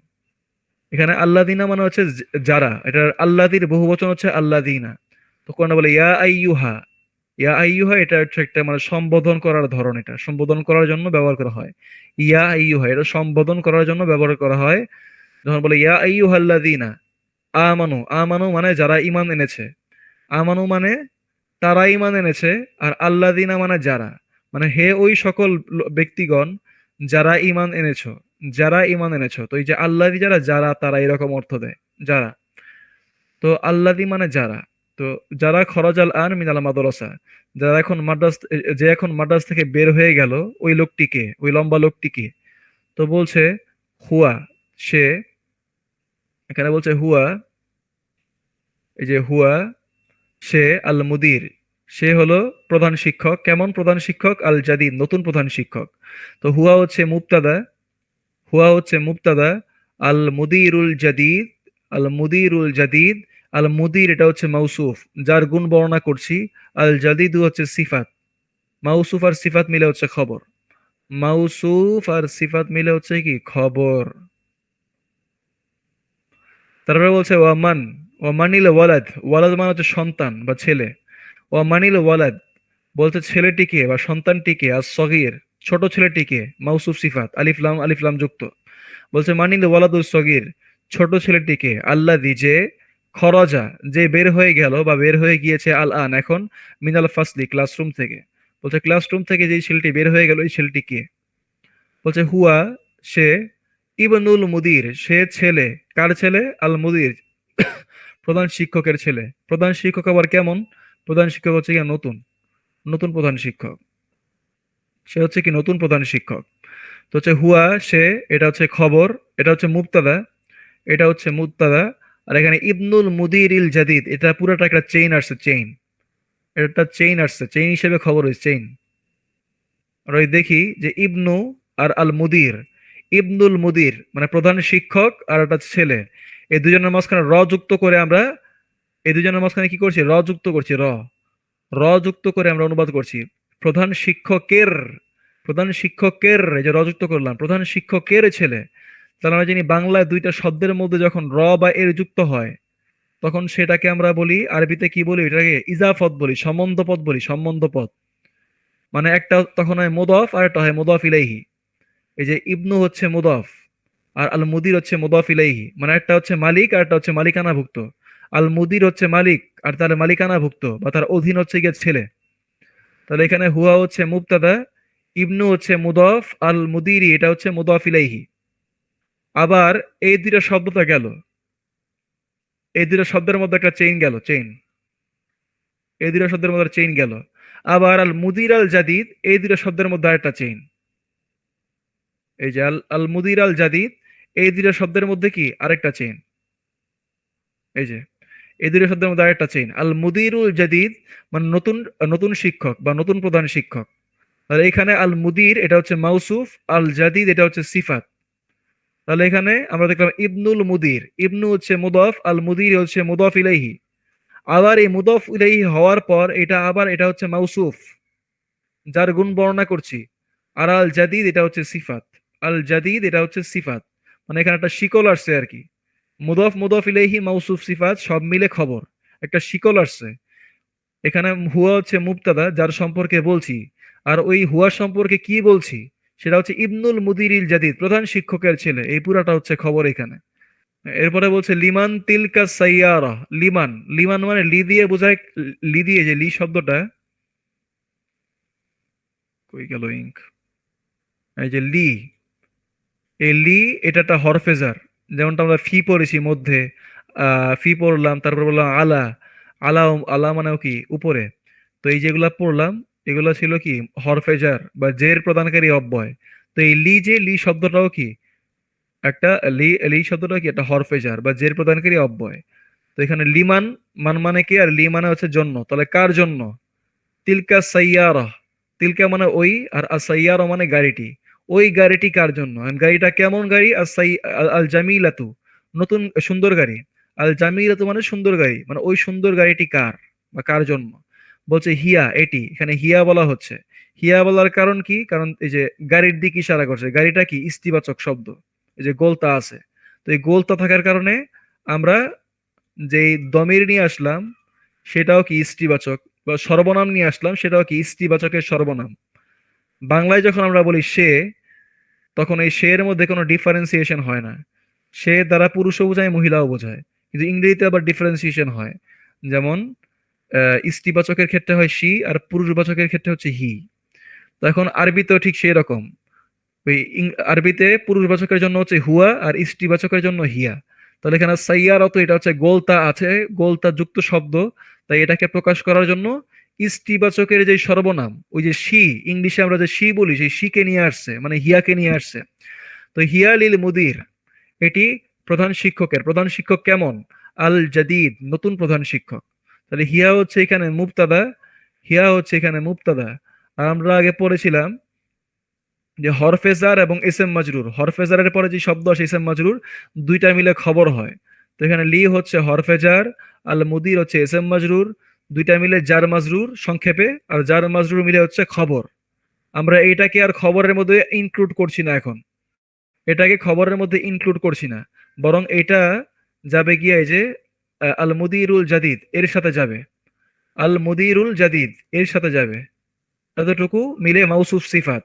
এখানে আল্লাযীনা মানে হচ্ছে যারা, এটা আল্লাযীর বহুবচন হচ্ছে আল্লাযীনা। তো কোরআনে বলে ইয়া আইয়ুহা, ইয়া আইয়ুহা এটা হচ্ছে একটা মানে সম্বোধন করার ধরন, এটা সম্বোধন করার জন্য ব্যবহার করা হয়। ইয়া আইয়ুহা এটা সম্বোধন করার জন্য ব্যবহার করা হয়। যখন বলে ইয়া আইয়ুহাল্লাযীনা আমানু, আমানু মানে যারা ঈমান এনেছে, আমানু মানে তারা ঈমান এনেছে। আর আল্লাযীনা মানে যারা, মানে হে ওই সকল ব্যক্তিগণ যারা ঈমান এনেছো, যারা ঈমান এনেছো। তো এই যে আল্লাযী যারা, যারা তারা, এরকম অর্থ দেয় যারা। তো আল্লাযী মানে যারা। তো যারা খরাজাল আন মিনাল মাদ্রাসা, যারা এখন মাদ্রাস, যে এখন মাদ্রাস থেকে বের হয়ে গেল, ওই লোকটিকে, ওই লম্বা লোকটিকে। তো বলছে হুয়া সে, এখানে বলছে হুয়া, এই যে হুয়া সে, আল মুদির সে হলো প্রধান শিক্ষক। কেমন প্রধান শিক্ষক? আল জাদিদ নতুন প্রধান শিক্ষক। তো হুয়া হচ্ছে মুবতাদা, হুয়া হচ্ছে মুবতাদা, আল মুদিরুল জাদিদ, আল মুদিরুল জাদিদ, আল মুদির এটা হচ্ছে মাউসুফ, যার গুণ বর্ণনা করছি। আল জাদিদু হচ্ছে সিফাত, মাউসুফ আর সিফাত মিলে হচ্ছে খবর, মাউসুফ আর সিফাত মিলে হচ্ছে কি খবর। তারপরে বলছে ওয়ামান, ওয়ামানিল ওয়ালাদ, ওয়ালাদ মানে হচ্ছে সন্তান বা ছেলে। ওয়ামানিল ওয়ালাদ বলতে ছেলেটিকে বা সন্তানটিকে, আর সগীর ছোট ছেলেটিকে, মাউসুফ সিফাত, আলিফলাম, আলিফলাম যুক্ত। বলছে মানিল ওয়ালাদুস সগীর, ছোট ছেলেটিকে, আল্লাযী যে, খরজা যে বের হয়ে গেল বা বের হয়ে গিয়েছে, আল আন এখন, মিনাল ফাসলি ক্লাসরুম থেকে। বলছে ক্লাসরুম থেকে যে ছেলেটি বের হয়ে গেল, এই ছেলেটি কে? বলছে হুয়া সে, ইবনুল মুদির সে ছেলে, কার ছেলে? আল মুদির প্রধান শিক্ষকের ছেলে। প্রধান শিক্ষক আবার কেমন? প্রধান শিক্ষক হচ্ছে কি নতুন, নতুন প্রধান শিক্ষক। সে হচ্ছে কি নতুন প্রধান শিক্ষক। তো হচ্ছে হুয়া সে, এটা হচ্ছে খবর, এটা হচ্ছে মুবতাদা, এটা হচ্ছে মুবতাদা। আর এখানে ইবনুল মুদিরিল জাদিদ, এটা পুরোটা একটা চেইন আসছে, চেইন, এটা চেইন আসছে, চেইন হিসেবে খবর হয়েছে, চেইন আর ওই দেখি যে ইবনু আর আল মুদির, ইবনুল মুদির মানে প্রধান শিক্ষক আর একটা ছেলে, এই দুজনের মাঝখানে র যুক্ত করে আমরা, এই দুজনের মাঝখানে কি করছি, র যুক্ত করছি, র যুক্ত করে আমরা অনুবাদ করছি প্রধান শিক্ষকের, প্রধান শিক্ষকের, এই যে র যুক্ত করলাম প্রধান শিক্ষকের ছেলে। তাহলে আমরা জানি বাংলায় দুইটা শব্দের মধ্যে যখন র বা এর যুক্ত হয় তখন সেটাকে আমরা বলি, আরবিতে কি বলি, এটাকে ইজাফত বলি, সম্বন্ধ পদ বলি, সম্বন্ধ পদ। মানে একটা তখন হয় মুদফ আর একটা হয় মুদফ ইলাইহি। এই যে ইবনু হচ্ছে মুদফ আর আল মুদির হচ্ছে মুদফ ইলাইহি, মানে একটা হচ্ছে মালিক আর একটা হচ্ছে মালিকানাভুক্ত। আল মুদির হচ্ছে মালিক আর তার মালিকানাভুক্ত বা তার অধীন হচ্ছে গিয়ে ছেলে। তাহলে এখানে হুয়া হচ্ছে মুবতাদা, ইবনু হচ্ছে মুদফ, আল মুদিরি এটা হচ্ছে মুদফ ইলাইহি। আবার এই দুইটা শব্দটা গেল, এই দুইটা শব্দের মধ্যে একটা চেইন গেল, চেইন, এই দুইটা শব্দের মধ্যে চেইন গেল। আবার আল মুদির আল জাদিদ, এই দুইটা শব্দের মধ্যে আরেকটা চেইন। এই যে আল আল মুদির আল জাদিদ, এই দুইটা শব্দের মধ্যে কি আরেকটা চেইন। এই যে এই দুইটা শব্দের মধ্যে আরেকটা চেইন, আল মুদিরুল জাদিদ মানে নতুন, নতুন শিক্ষক বা নতুন প্রধান শিক্ষক। তাহলে এখানে আল মুদির এটা হচ্ছে মাউসুফ, আল জাদিদ এটা হচ্ছে সিফাত। তাহলে এখানে আমরা দেখলাম ইবনুল মুদির, ইবনু হচ্ছে মুদফ, আল মুদির হচ্ছে মুদফ ইলাইহি। আবার এই মুদফ ইলাইহি হওয়ার পর এটা আবার এটা হচ্ছে মাউসুফ, যার গুণ বর্ণনা করছি। আর আল জাদিদ এটা হচ্ছে সিফাত, আল জাদিদ এটা হচ্ছে সিফাত। মানে এখানে একটা শিকল আসছে আর কি, মুদফ মুদফ ইলাইহি মাউসুফ সিফাত সব মিলে খবর, একটা শিকল আসছে। এখানে হুয়া হচ্ছে মুবতাদা যার সম্পর্কে বলছি, আর ওই হুয়া সম্পর্কে কি বলছি সেটা হচ্ছে ইবনুল মুদিরিল জাদিদ প্রধান শিক্ষকের ছেলে, এই পুরাটা হচ্ছে খবর এখানে। এরপরে বলছে লিমান তিলকা সাইয়ারা, লিমান, লিমান মানে লি দিয়ে বোঝায়, লি দিয়ে যে লি শব্দটা, কই গেল ইঙ্ক, এই যে লি, এই লি এটা একটা হরফেজার। যেমনটা আমরা ফি পড়েছি মধ্যে, ফি পড়লাম, তারপর বললাম আলা, আলা, আলা মানেও কি উপরে। তো এই যেগুলা পড়লাম এগুলো ছিল কি হরফেজার বা জের প্রদানকারী অব্যয়। তো এই লি, যে লি শব্দটাও কি একটা, লি, লি শব্দটাও কি একটা হরফেজার বা জের প্রদানকারী অব্যয়। তো এখানে লিমান, মান মানে কি, আর লি মানে হচ্ছে জন্য, তাহলে কার জন্য, তিলকা সাইয়ারা, তিলকা মানে ওই, আর আসাইয়ারা মানে গাড়িটি, ওই গাড়িটি কার জন্য, and গাড়িটা কেমন গাড়ি, আল জামিলাতু নতুন সুন্দর গাড়ি, আল জামিলাতু মানে সুন্দর গাড়ি, মানে ওই সুন্দর গাড়িটি কার বা কার জন্য। বলছে হিয়া, এটি, এখানে হিয়া বলা হচ্ছে। হিয়া বলার কারণ কি, কারণ এই যে গাড়ির দিকে ইশারা করছে, গাড়িটা কি ইস্তিবাচক শব্দ, এই যে গোলতা আছে, তো এই গোলতা থাকার কারণে আমরা যেই দমির নিয়ে আসলাম সেটাও কি ইস্তিবাচক, বা সর্বনাম নিয়ে আসলাম সেটাও কি ইস্তিবাচকের সর্বনাম। বাংলায় যখন আমরা বলি সে, তখন এই সে এর মধ্যে কোনো ডিফারেন্সিয়েশন হয় না, সে দ্বারা পুরুষও বোঝায় মহিলাও বোঝায়। কিন্তু ইংরেজিতে আবার ডিফারেন্সিয়েশন হয়, যেমন স্ত্রীবাচকের ক্ষেত্রে হয় শি আর পুরুষবাচকের ক্ষেত্রে হচ্ছে হি। তো এখন আরবিতেও ঠিক সেই রকম, ওই আরবিতে পুরুষবাচকের জন্য হচ্ছে হুয়া আর স্ত্রীবাচকের জন্য হিয়া। তাহলে এখানে সাইয়ারত এটা হচ্ছে গোলতা আছে, গোলতা যুক্ত শব্দ, তাই এটাকে প্রকাশ করার জন্য স্ত্রীবাচকের যে সর্বনাম ওই যে শি, ইংলিশে আমরা যে শি বলি সেই শিকে নিয়ে আসছে, মানে হিয়াকে নিয়ে আসছে। তো হিয়া লিল মুদির, এটি প্রধান শিক্ষকের, প্রধান শিক্ষক কেমন, আল জাদিদ নতুন প্রধান শিক্ষক। তাহলে হিয়া হচ্ছে এখানে মুবতাদা, হিয়া হচ্ছে এখানে মুবতাদা। আর আমরা আগে পড়েছিলাম যে হরফেজার এবং এসএম মাজরুর, হরফেজারের পরে যে শব্দ আসে এসএম মাজরুর, দুইটা মিলে খবর হয়। তো এখানে লি হচ্ছে হরফেজার, আল মুদির হচ্ছে এসএম মাজরুর, দুইটা মিলে জার মাজরুর সংক্ষেপে, আর জার মাজরুর মিলে হচ্ছে খবর। আমরা এইটাকে আর খবরের মধ্যে ইনক্লুড করছি না এখন, এটাকে খবরের মধ্যে ইনক্লুড করছি না, বরং এটা যাবে গিয়ে এই যে আল মুদিরুল জাদিদ এর সাথে যাবে, আল মুদিরুল জাদিদ এর সাথে যাবে, এতটুকু মিলে মাউসুফ সিফাত।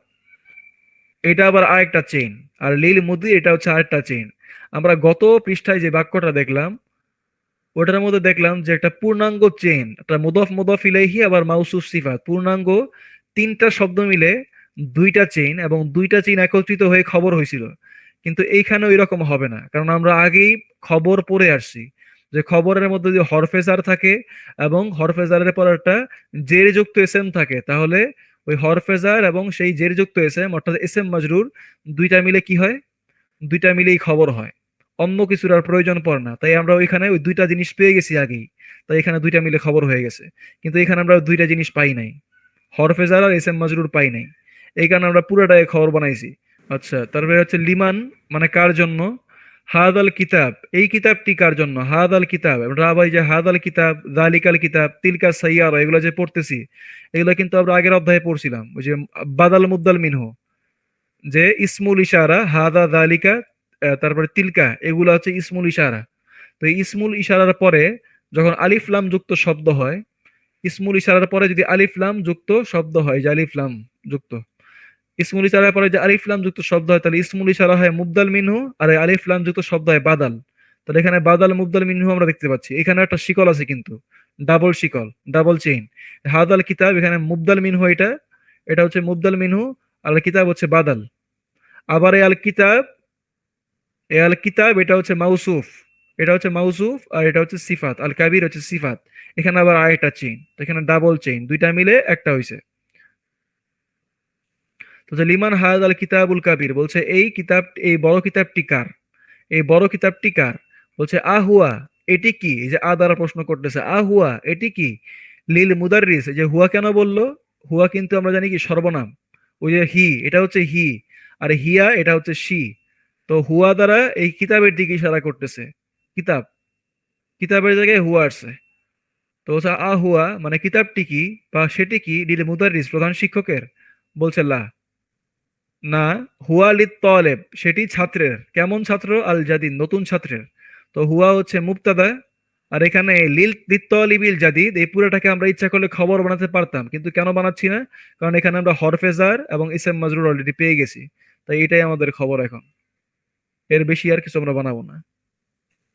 এটা আবার আরেকটা চেইন, আর লিল মুদি এটা হচ্ছে আরেকটা চেইন। আমরা গত পৃষ্ঠায় যে বাক্যটা দেখলাম ওটার মধ্যে দেখলাম যে একটা পূর্ণাঙ্গ চেইন, একটা মুদফ মুদফ ইলাইহি আবার মাউসুফ সিফাত, পূর্ণাঙ্গ তিনটা শব্দ মিলে দুইটা চেইন, এবং দুইটা চেইন একত্রিত হয়ে খবর হয়েছিল। কিন্তু এইখানে ওই রকম হবে না, কারণ আমরা আগেই খবর পড়ে আসছি যে খবরের মধ্যে যদি হরফেজার থাকে এবং হরফেজারের পর একটা জের যুক্ত এসএম থাকে, তাহলে ওই হরফেজার এবং সেই জের যুক্ত এসএম অর্থাৎ এসএম মাজরুর দুইটা মিলে কি হয়, দুইটা মিলেই খবর হয়, অন্য কিছুর আর প্রয়োজন পড়ে না। তাই আমরা ওইখানে ওই দুইটা জিনিস পেয়ে গেছি আগেই, তাই এখানে দুইটা মিলে খবর হয়ে গেছে। কিন্তু এখানে আমরা দুইটা জিনিস পাই নাই, হরফেজার আর এসএম মাজরুর পাই নাই। এই কারণে আমরা পুরোটাই খবর বানাইছি। আচ্ছা, তারপরে হচ্ছে লিমান মানে কার জন্য। হাদ আল কিতাব, এই কিতাবটি কার জন্য। হাদ আল কিতাব, আমরা ভাই যে হাদ আল কিতাব, জালিকাল কিতাব, তিলকা সাইয়ারা, এগুলো যে পড়তেছি, এগুলো কিন্তু আমরা আগের অধ্যায়ে পড়ছিলাম, ওই যে বাদাল মুদাল মিনহু, যে ইসমুল ইশারা হাদা জালিকা, তারপরে তিলকা, এগুলো হচ্ছে ইসমুল ইশারা। তো এই ইসমুল ইশারার পরে যখন আলিফ লাম যুক্ত শব্দ হয়, ইসমুল ইশারার পরে যদি আলিফ লাম যুক্ত শব্দ হয়, যে আলিফ লাম যুক্ত, ইসমুল ইশারার পরে যে আলিফ লাম যুক্ত শব্দ হয়, তাহলে ইসমুল ইশারা হয় মুবদাল মিনহু, আর এই আলিফ লাম যুক্ত শব্দ হয় বাদাল। তাহলে এখানে বাদাল মুবদাল মিনহু আমরা দেখতে পাচ্ছি। এখানে একটা শিকল আছে কিন্তু, ডাবল শিকল, ডাবল চেইন। হাদাল কিতাব, এখানে মুবদাল মিনহু, এটা এটা হচ্ছে মুবদাল মিনহু, আর কিতাব হচ্ছে বাদাল। আবার এই আল কিতাব, এ আল কিতাব এটা হচ্ছে মাউসুফ, এটা হচ্ছে মাউসুফ, আর এটা হচ্ছে সিফাত, আল কাবির হচ্ছে সিফাত। এখানে আবার আরেকটা চেইন, তো এখানে ডাবল চেইন, দুইটা মিলে একটা হইছে। তো যে লিমান হাদ আল কিতাবুল কাবির, বলছে এই কিতাব, এই বড় কিতাবটি কার, এই বড় কিতাবটি কার। বলছে আহুয়া, এটি কি, এই যে দ্বারা প্রশ্ন করতেছে, আহুয়া এটি কি, লিল মুদাররিস, এই যে হুয়া কেন বললো, হুয়া কিন্তু আমরা জানি কি সর্বনাম, ওই যে হি, এটা হচ্ছে হি, আর হিয়া এটা হচ্ছে সি। তো হুয়া দ্বারা এই কিতাবের দিকে ইশারা করতেছে, কিতাব, কিতাবের জায়গায় হুয়া আসছে। তো হচ্ছে আহুয়া মানে কিতাবটি কি বা সেটি কি, লিল মুদাররিস প্রধান শিক্ষকের। বলছে লা, না, হুয়া লিত তলেব সেটি ছাত্রের, কেমন ছাত্র, আল জাদিদ নতুন ছাত্রের। তো হুয়া হচ্ছে মুবতাদা, আর এখানে লিল লিত তলিবিল জাদিদ, এই পুরোটাকে আমরা ইচ্ছা করলে খবর বানাতে পারতাম, কিন্তু কেন বানাচ্ছি না, কারণ এখানে আমরা হরফেজার এবং ইসেম মাজরুর অলরেডি পেয়ে গেছি। তাই এটাই আমাদের খবর এখন, এর বেশি আর কিছু আমরা বানাবো না,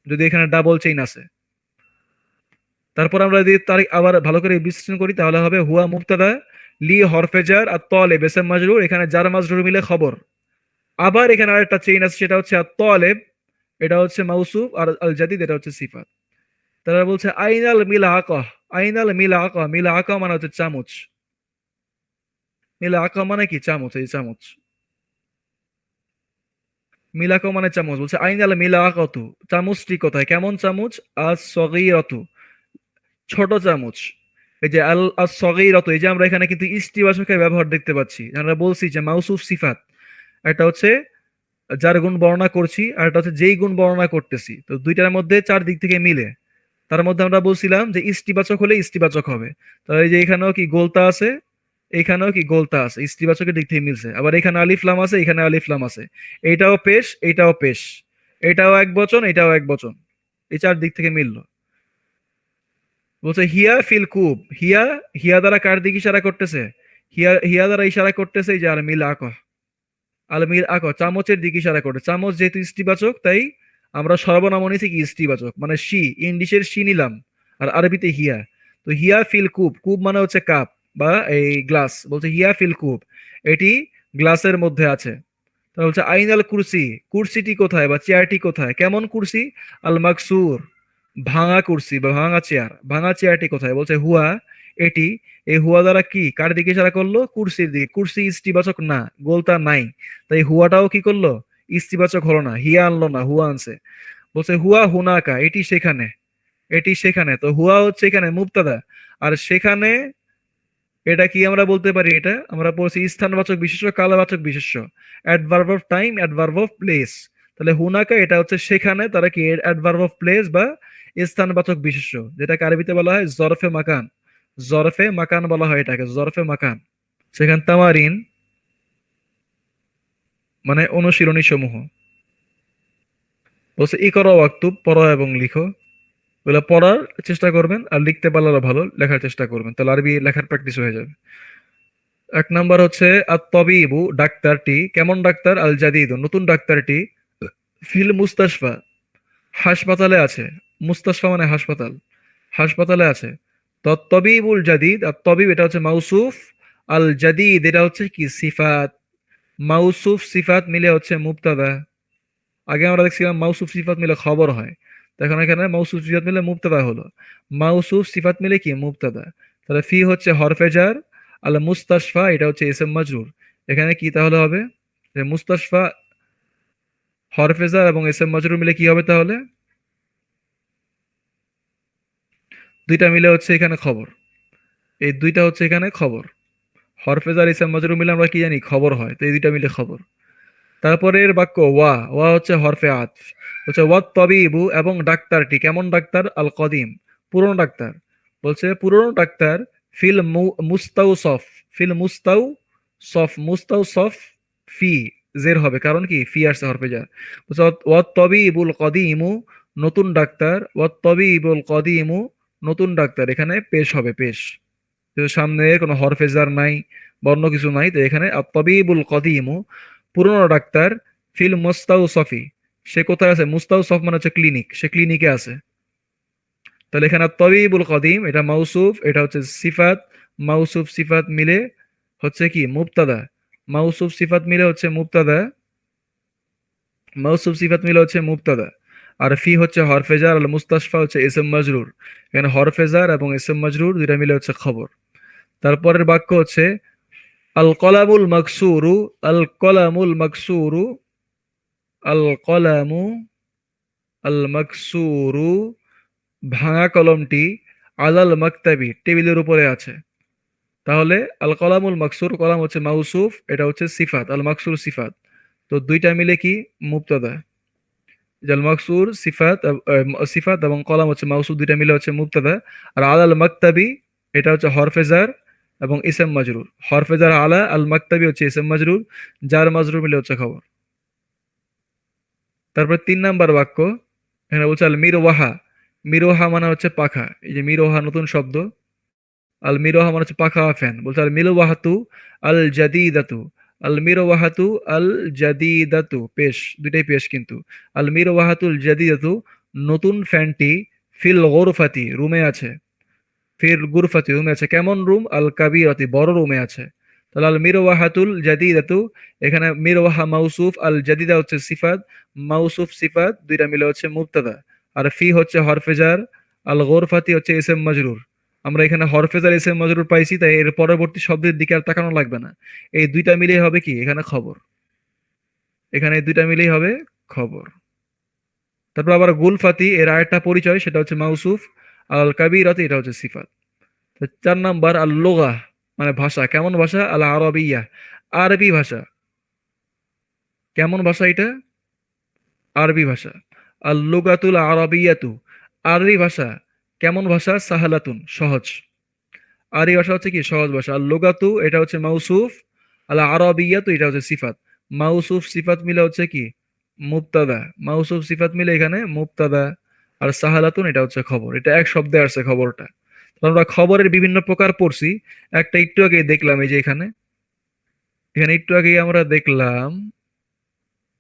যদি এখানে ডাবল চেইন আছে। তারপর আমরা যদি তার আবার ভালো করে বিশ্লেষণ করি, তাহলে হবে হুয়া মুবতাদা, লি হরফেজার, আর তলেব ইসেম মাজরুর, এখানে জার মাজরুর মিলে খবর। আবার এখানে আরেকটা চেইন আছে, সেটা হচ্ছে তলেব, এটা হচ্ছে মাউসুফ, আর আল জাদিদ এটা হচ্ছে সিফাত। তারা বলছে আইনাল মিলা আকাহ, আইনাল মিলা আকাহ, মিলা আকাহ মানে হচ্ছে চামচ, মিলা আকাহ মানে কি চামচ, এই চামচ, মিলাকো মানে চামচ। বলছে আইনাল মিলা আকাতু, চামচটি কোথায়, কেমন চামচ, আস সগীরাতু, ছোট চামচ। এই যে আল আস সগীরাতু, এই যে আমরা এখানে কিন্তু ইস্তিবাচকের ব্যবহার দেখতে পাচ্ছি। আমরা বলছি যে মাউসুফ সিফাত, একটা হচ্ছে যার গুণ বর্ণনা করছি, আর একটা হচ্ছে যেই গুণ বর্ণনা করতেছি, তো দুইটার মধ্যে চার দিক থেকে মিলে। তার মধ্যে আমরা বলছিলাম যে ইস্তিবাচক হলে ইস্তিবাচক হবে। তাহলে এই যে এখানেও কি গোলতা আছে, এখানেও কি গোলতা আছে, ইস্তিবাচকের দিক থেকে মিলছে। আবার এখানে আলিফ লাম আছে, এখানে আলিফ লাম আছে, এইটাও পেশ, এইটাও পেশ, এটাও এক বচন, এটাও এক বচন, এই চার দিক থেকে মিললো। বলছে হিয়া ফিল কুব, হিয়া, হিয়া দ্বারা কার দিকে ইশারা করতেছে, হিয়া, হিয়া দ্বারা ইশারা করতেছে এই যে আর মিল আক, আলমির আক চামচের দিকে ইশারা করে। চামচ যেহেতু ইস্তিবাচক, তাই আমরা সর্বনাম নিয়েছি কি ইস্তিবাচক, মানে শি, ইংলিশের শি নিলাম, আর আরবিতে হিয়া। তো হিয়া ফিল কুব, কুব মানে হচ্ছে কাপ বা এই গ্লাস। বলছে হিয়া ফিল কুব, এটি গ্লাসের মধ্যে আছে। তাহলে বলছে আইন আল কুরসি, কুরসিটি কোথায় বা চেয়ারটি কোথায়, কেমন কুরসি, আল মাকসুর, ভাঙা কুরসি বা ভাঙা চেয়ার, ভাঙা চেয়ারটি কোথায়। বলছে হুয়া, এটি, এই হুয়া দ্বারা কি কার দিকে ইশারা করলো, কুরসির দিকে। কুরসি ইস্তিবাচক না, গোলতা নাই, তাই হুয়াটাও কি করলো, ইস্তিবাচক হলো না, হিয়া আনলো না, হুয়া আনছে। বলছে হুয়া হুনাকা, এটি সেখানে, এটি সেখানে। তো হুয়া হচ্ছে এখানে মুবতাদা, আর সেখানে এটা কি আমরা বলতে পারি, এটা আমরা বলছি স্থানবাচক বিশেষ্য, কালবাচক বিশেষ্য, adverb of time, adverb of place. তাহলে হুনাকা এটা হচ্ছে সেখানে, তারা কি অ্যাডভার্ব অফ প্লেস বা স্থানবাচক বিশেষ্য, যেটাকে আরবিতে বলা হয় জরফে মাকান, জরফে মাকান বলা হয় এটাকে, জরফে মাকান। সেখানে তামারিন মানে অনুশীলনী সমূহ। বলছে ই করো ওয়াক্তুব, পড়ো এবং লিখো। ওগুলো পড়ার চেষ্টা করবেন, আর লিখতে পারলে আরো ভালো, লেখার চেষ্টা করবেন, তাহলে আরবি লেখার প্র্যাকটিস হয়ে যাবে। এক নাম্বার হচ্ছে আত তবিবু, ডাক্তারটি, কেমন ডাক্তার, আল জাদিদ নতুন ডাক্তারটি, ফিল মুস্তাশফা হাসপাতালে আছে, মুস্তাশফা মানে হাসপাতাল, হাসপাতালে আছে। তবিবুল জাদিদ, আর তবিব এটা হচ্ছে মাউসুফ, আল জাদিদ এটা হচ্ছে কি সিফাত, মাউসুফ সিফাত মিলে হচ্ছে মুবতাদা। আগে আমরা দেখছিলাম মাউসুফ সিফাত মিলে খবর হয়, তো এখন এখানে মাউসুফ সিফাত মিলে মুবতাদা হলো। মাউসুফ সিফাত মিলে কি মুবতাদা। তাহলে ফি হচ্ছে হরফেজার, আল মুস্তাশফা এটা হচ্ছে ইসম মাজরুর। এখানে কি তাহলে হবে, যে মুস্তাশফা হরফেজার এবং ইসম মাজরুর মিলে কি হবে তাহলে, দুইটা মিলে হচ্ছে এখানে খবর, এই দুইটা হচ্ছে এখানে খবর, হরফে জার ইসম মাজরুর মিলে আমরা কি জানি খবর হয়, তো এই দুইটা মিলে খবর। তারপরের বাক্য ওয়া, ওয়া হচ্ছে হরফে আতফ, হচ্ছে ওয়াত তবিবু এবং ডাক্তারটি, কেমন ডাক্তার, আল কদিম পুরনো ডাক্তার, বলছে পুরনো ডাক্তার, ফিল মুস্তাউসফ, ফিল মুস্তাউ সফ, মুস্তাউসফ ফি, জের হবে কারণ কি ফি আসছে হরফে জার। বলছে ওয়াত তবিবুল কদিমু, নতুন ডাক্তার, ওয়াত তবিবুল কদিমু নতুন ডাক্তার, এখানে পেশ হবে পেশ, তো সামনে কোনো হরফে জার নাই, বর্ণ কিছু নাই, তো এখানে আত তবিবুল কদিমু পুরনো ডাক্তার, ফিল মুস্তাউসফি সে কোথায় আছে, মুস্তাউসফ মানে হচ্ছে ক্লিনিক, সে ক্লিনিকে আছে। তাহলে এখানে তবিবুল কদিম এটা মাউসুফ, এটা হচ্ছে সিফাত, মাউসুফ সিফাত মিলে হচ্ছে কি মুবতাদা, মাউসুফ সিফাত মিলে হচ্ছে মুবতাদা, মাউসুফ সিফাত মিলে হচ্ছে মুবতাদা। আর ফি হচ্ছে হরফেজার, আল মুস্তাশফা হচ্ছে ইসম মাজরুর, এখানে হরফেজার এবং ইসম মাজরুর দুইটা মিলে হচ্ছে খবর। তারপরের বাক্য হচ্ছে আল কলামুল মাকসুরু, আল কলামুল মাকসুরু, আল কলামু, আল মাকসুরু ভাঙা কলমটি, আলাল মাকতাবি টেবিলের উপরে আছে। তাহলে আল কলামুল মাকসুর, কলাম হচ্ছে মাউসুফ, এটা হচ্ছে সিফাত, আল মাকসুর সিফাত, তো দুইটা মিলে কি মুবতাদা। আল মাকসুর সিফাত, সিফাত এবং কলাম হচ্ছে মাউসুফ, দুইটা মিলে হচ্ছে মুবতাদা। আর আলাল মাকতাবি এটা হচ্ছে হরফেজার এবং ইসম মাজরুর, হরফেজার আলা, আল মাকতাবি হচ্ছে ইসম মাজরুর, জার মাজরুর মিলে হচ্ছে খবর। তারপর 3 নাম্বার বাক্য, এখানে বলছে আল মিরওয়াহা, মিরোহা মানে হচ্ছে পাখা, এই যে মিরোহা নতুন শব্দ, আল মিরোহা মানে হচ্ছে পাখা ফ্যান, বলছে আল মিরওয়াহাতু আল জাদিদাতু, আল মিরওয়াহাতু আল জাদিদাতু পেশ, দুইটাই পেশ কিন্তু, আল মিরওয়াহাতুল জাদিদাতু নতুন ফ্যানটি, ফিল গোরফাতি রুমে আছে, ফিল গুরফাতি রুমে আছে, কেমন রুম, আল কাবিরাতি বড় রুমে আছে। তাহলে আল মিরওয়াহাতুল জাদিদাতু, এখানে মিরওয়াহা মাউসুফ, আল জাদিদা হচ্ছে সিফাত, মাউসুফ সিফাত দুইটা মিলে হচ্ছে মুবতাদা। আর ফি হচ্ছে হরফেজার, আল গোরফাতি হচ্ছে ইসম মাজরুর। আমরা এখানে হরফেজার ইসম মাজরুর পাইছি, তাই এর পরবর্তী শব্দের দিকে আর তাকানো লাগবে না, এই দুইটা মিলেই হবে কি এখানে খবর, এখানে এই দুইটা মিলেই হবে খবর। তারপর আবার গুলফাতি এর আরেকটা পরিচয়, সেটা হচ্ছে মাউসুফ, আল কাবিরাতি এটা হচ্ছে সিফাত। তো 4 নাম্বার আল লুগাহ মানে ভাষা, কেমন ভাষা, আল আরবিয়া আরবি ভাষা, কেমন ভাষা এটা, আরবি ভাষা। আল লুগাতুল আরবিয়াতু আরবি ভাষা, কেমন ভাষা, সাহালাতুন সহজ, আরবি ভাষা হচ্ছে কি সহজ ভাষা। আল লুগাতু এটা হচ্ছে মাউসুফ, আল আরবিয়াতু এটা হচ্ছে সিফাত, মাউসুফ সিফাত মিলে হচ্ছে কি মুবতাদা, মাউসুফ সিফাত মিলে এখানে মুবতাদা। আর সাহালাতুন এটা হচ্ছে খবর, এটা এক শব্দে আসছে খবরটা। তো আমরা খবরের বিভিন্ন প্রকার পড়ছি, একটা একটু আগে দেখলাম, এই যে এখানে, এখানে একটু আগে আমরা দেখলাম,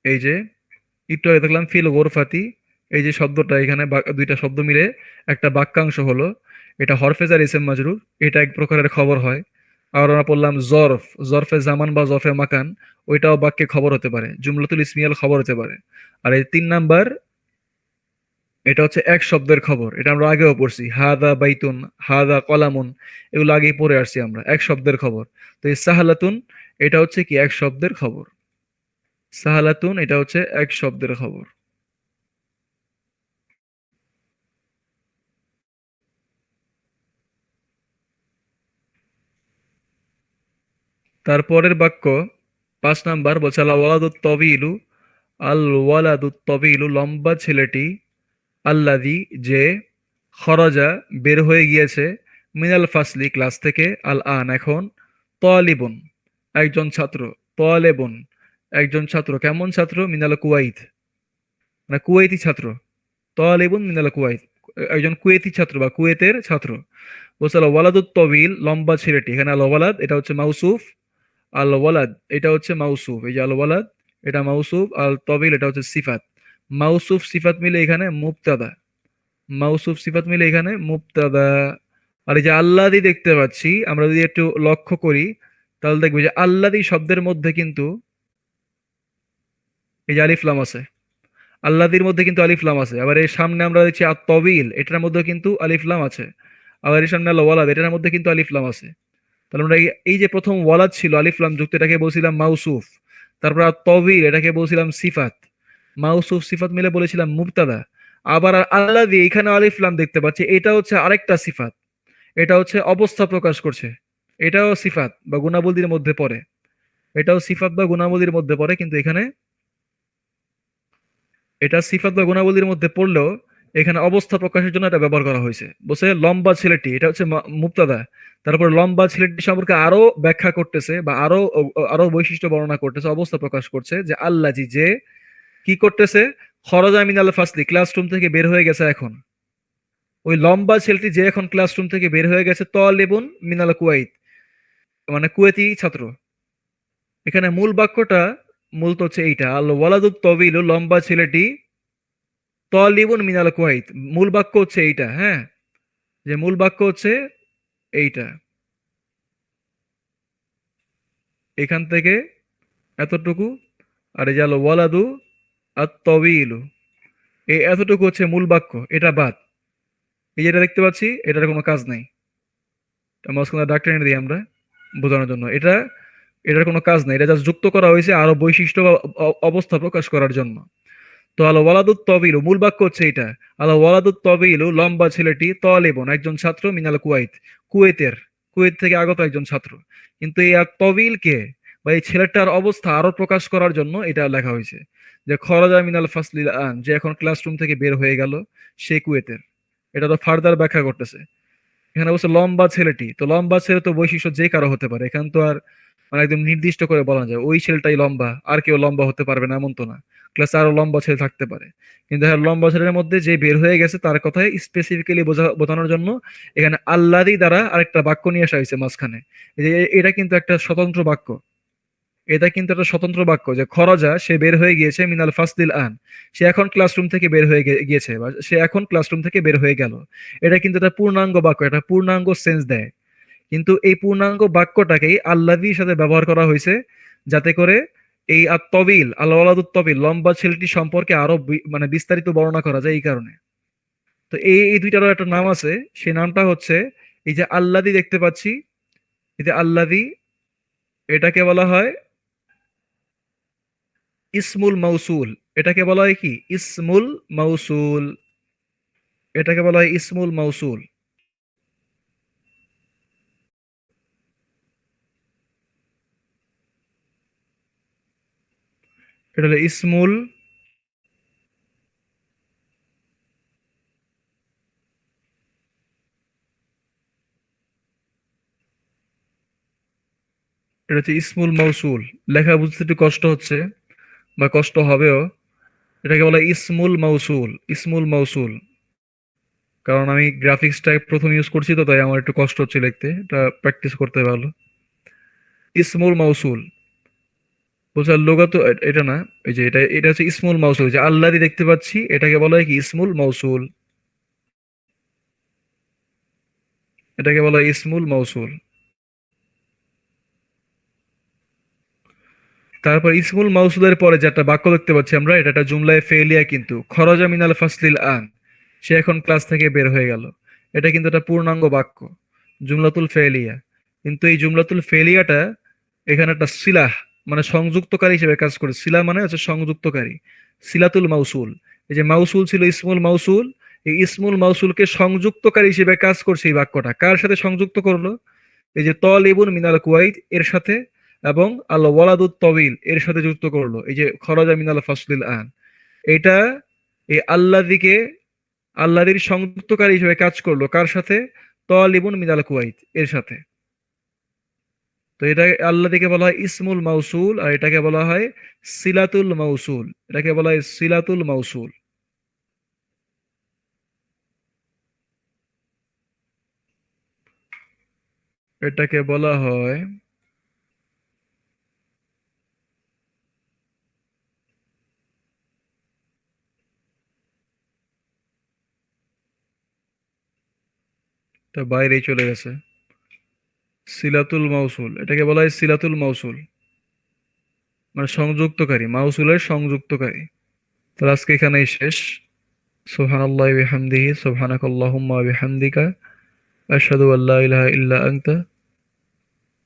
এই যে একটু আগে দেখলাম ফিল গোরফাতি, এই যে শব্দটা এখানে দুইটা শব্দ মিলে একটা বাক্যাংশ হলো, এটা হরফে জার ইসম মাজরুর, এটা এক প্রকারের খবর হয়। আর আমরা পড়লাম জরফ, জরফে জামান বা জরফে মাকান, ওইটাও বাক্যে খবর হতে পারে, জুমলাতুল ইসমিয়াল খবর হতে পারে। আর এই 3 নাম্বার, এটা হচ্ছে এক শব্দের খবর, এটা আমরা আগেও পড়ছি, হাদা বাইতুন, হাদা কলামুন, এগুলো আগেই পড়ে আসছি আমরা, এক শব্দের খবর। তো এই সাহালাতুন এটা হচ্ছে কি এক শব্দের খবর, সাহালাতুন এটা হচ্ছে এক শব্দের খবর। তারপরের বাক্য 5 নাম্বার বলছে আল ওয়ালাদুত তবিলু, আল ওয়ালাদুত তবিলু লম্বা ছেলেটি, আল্লাদি যে, খরজা বের হয়ে গিয়েছে, মিনাল ফাসলি ক্লাস থেকে, আল আন এখন, তলিবুন একজন ছাত্র, তলেবুন একজন ছাত্র, কেমন ছাত্র, মিনাল কুয়াইত মানে কুয়েতি ছাত্র, তলেবুন মিনাল কুয়াইত একজন কুয়েতি ছাত্র বা কুয়েতের ছাত্র। বলছে আল ওয়ালাদুত তবিল লম্বা ছেলেটি, এখানে আল ওয়ালাদ এটা হচ্ছে মাউসুফ, আল ওয়ালাদ এটা হচ্ছে মাউসুফ, এই যে আল ওয়ালাদ এটা মাউসুফ, আল তবিল এটা হচ্ছে সিফাত, মাউসুফ সিফাত মিলে এখানে মুবতাদা, মাউসুফ সিফাত মিলে এখানে মুবতাদা। আর এই যে আল্লাদি দেখতে পাচ্ছি, আমরা যদি একটু লক্ষ্য করি তাহলে দেখবো যে আল্লাদি শব্দের মধ্যে কিন্তু এই যে আলিফ লাম আছে, আল্লাদির মধ্যে কিন্তু আলিফ লাম আছে। আবার এর সামনে আমরা দেখছি আত তবিল এটার মধ্যে কিন্তু আলিফ লাম আছে। আবার এর সামনে আল ওয়ালাদ এটার মধ্যে কিন্তু আলিফ লাম আছে। তাহলে আমরা এই যে প্রথম ওয়ালাদ ছিল আলিফ লাম যুক্ত, এটাকে বলছিলাম মাউসুফ। তারপর আত তবিল এটাকে বলছিলাম সিফাত, মাউসুফ সিফাত মিলে বলেছিলাম মুবতাদা। আবার আল্লাদি এখানে আলিফ লাম দেখতে পাচ্ছি, এটা হচ্ছে আরেকটা সিফাত, এটা হচ্ছে অবস্থা প্রকাশ করছে, এটাও সিফাত বা গুণাবলীর মধ্যে পড়ে, এটাও সিফাত বা গুণাবলীর মধ্যে পড়ে, কিন্তু এখানে এটা সিফাত বা গুণাবলীর মধ্যে পড়লেও এখানে অবস্থা প্রকাশের জন্য এটা ব্যবহার করা হয়েছে। বলছে লম্বা ছেলেটি, এটা হচ্ছে মুক্তাদা। তারপর লম্বা ছেলেটি সম্পর্কে আরো ব্যাখ্যা করতেছে বা আরো বৈশিষ্ট্য বর্ণনা করতেছে, অবস্থা প্রকাশ করছে যে আল্লাজি যে কি করতেছে, খরজা মিনাল ফাসলি, ক্লাসরুম থেকে বের হয়ে গেছে এখন। ওই লম্বা ছেলেটি যে এখন ক্লাসরুম থেকে বের হয়ে গেছে, তলেবুন মিনাল কুয়াইত, মানে কুয়েতি ছাত্র। এখানে মূল বাক্যটা মূলত হচ্ছে এইটা, আল ওয়ালাদুত তবিল, লম্বা ছেলেটি, তলিবুন মিনাল কুয়াইত, মূল বাক্য হচ্ছে এইটা, হ্যাঁ, যে মূল বাক্য হচ্ছে এইটা। এখান থেকে এতটুকু, আর এই যে আল ওয়ালাদু আর তবিলু, এই এতটুকু হচ্ছে মূল বাক্য, এটা বাদ। এই যেটা দেখতে পাচ্ছি এটার কোনো কাজ নাই, এটা মাঝখানে ডাক্তার এনে দিই আমরা বোঝানোর জন্য। এটার কোনো কাজ নেই, এটা জাস্ট যুক্ত করা হয়েছে আরো বৈশিষ্ট্য বা অবস্থা প্রকাশ করার জন্য। তো আল ওয়ালাদুত তবিলু, মূল বাক্য হচ্ছে এটা, আল ওয়ালাদুত তবিলু, লম্বা ছেলেটি, তলেবন একজন ছাত্র, মিনাল কুয়াইত, কুয়েতের, কুয়েত থেকে আগত একজন ছাত্র। কিন্তু এই তবিল কে বা এই ছেলেটার অবস্থা আরো প্রকাশ করার জন্য এটা লেখা হয়েছে, যে খরাজা মিনাল ফাসলিল আন, যে এখন ক্লাসরুম থেকে বের হয়ে গেল, সে কুয়েতের। এটা তো ফার্দার ব্যাখ্যা করতেছে। এখানে অবশ্য লম্বা ছেলেটি, তো লম্বা ছেলে তো বৈশিষ্ট্য যে কারো হতে পারে, এখানে তো আর মানে একদম নির্দিষ্ট করে বলা যায় ওই ছেলেটাই লম্বা, আর কেউ লম্বা হতে পারবে না এমন তো না, ক্লাসে আরো লম্বা ছেলে থাকতে পারে। কিন্তু হ্যাঁ, লম্বা ছেলের মধ্যে যে বের হয়ে গেছে তার কথাই স্পেসিফিক্যালি বোঝানোর জন্য এখানে আল্লাহরই দ্বারা আরেকটা বাক্য নিয়ে আসা হয়েছে মাঝখানে। এই যে এটা কিন্তু একটা স্বতন্ত্র বাক্য, এটা কিন্তু একটা স্বতন্ত্র বাক্য, যে খরজা সে বের হয়ে গিয়েছে, মিনাল ফাসদিল আন সে এখন ক্লাসরুম থেকে বের হয়ে গিয়েছে, বা সে এখন ক্লাসরুম থেকে বের হয়ে গেল। এটা কিন্তু একটা পূর্ণাঙ্গ বাক্য, এটা পূর্ণাঙ্গ সেন্স দেয়। কিন্তু এই পূর্ণাঙ্গ বাক্যটাকেই আল্লাহর সাথে ব্যবহার করা হয়েছে যাতে করে এই তবিল, আল ওয়ালাদুত তবিল, লম্বা ছেলেটি সম্পর্কে আরো মানে বিস্তারিত বর্ণনা করা যায় এই কারণে। তো এই দুইটারও একটা নাম আছে, সেই নামটা হচ্ছে এই যে আল্লাদি দেখতে পাচ্ছি, এই যে আল্লাদি, এটাকে বলা হয় ইসমুল মাউসুল। এটাকে বলা হয় কি ইসমুল মাউসুল, এটাকে বলা হয় ইসমুল মাউসুল। এটা হলো ইসমুল, এটা হচ্ছে ইসমুল মাউসুল। লেখা বুঝতে একটু কষ্ট হচ্ছে বা কষ্ট হবেও। এটাকে বলা হয় ইসমুল মাউসুল, ইসমুল মাউসুল। কারণ আমি গ্রাফিক্সটা প্রথম ইউজ করছি, তো তাই আমার একটু কষ্ট হচ্ছে লিখতে, এটা প্র্যাকটিস করতে ভালো। ইসমুল মাউসুল বলছে লোগা তো এটা না, এই যে এটা হচ্ছে ইসমুল মাউসুল, যে আল্লাহরই দেখতে পাচ্ছি, এটাকে বলা হয় কি ইসমুল মাউসুল, এটাকে বলা হয় ইসমুল মাউসুল। তারপর ইসমুল মাউসুলের পরে যে একটা বাক্য দেখতে পাচ্ছি আমরা, এটা একটা জুমলায় ফেলিয়া, কিন্তু খরজা মিনাল ফাসলিল আন, সে এখন ক্লাস থেকে বের হয়ে গেল। এটা কিন্তু একটা পূর্ণাঙ্গ বাক্য, জুমলাতুল ফেলিয়া। কিন্তু এই জুমলাতুল ফেলিয়াটা এখানে একটা সিলাহ, মানে সংযুক্তকারী হিসেবে কাজ করে। সিলা মানে হচ্ছে সংযুক্তকারী, সিলাতুল মাউসুল। এই যে মাউসুল ছিল ইসমুল মাউসুল, এই ইসমুল মাউসুলকে সংযুক্তকারী হিসেবে কাজ করছে এই বাক্যটা। কার সাথে সংযুক্ত করলো? এই যে তলিবুন মিনাল কুয়াইত এর সাথে, এবং আল ওয়ালাদুত তবিল এর সাথে যুক্ত করলো, এই যে খরজা মিনাল ফাসলিল আন। এটা এই আল্লাদিকে, আল্লাদির সংযুক্তকারী হিসেবে কাজ করলো কার সাথে? তলিবুন মিনাল কুয়াইত এর সাথে। তো এটা আল্লাদিকে বলা হয় ইসমুল মাউসুল, আর এটাকে বলা হয় সিলাতুল মাউসুল, এটাকে বলা হয় সিলাতুল মাউসুল। এটাকে বলা হয়, এটা বাইরেই চলে গেছে, সিলাতুল মাউসুল, এটাকে বলা হয় সিলাতুল মাউসুল, মানে সংযুক্তকারী, মাউসুলের সংযুক্তকারী। তো আজকে এখানেই শেষ। সুবহানাল্লাহি ওয়া বিহামদিহি, সুবহানাকাল্লাহুম্মা ওয়া বিহামদিকা, আশহাদু আল্লা ইলাহা ইল্লা আনতা,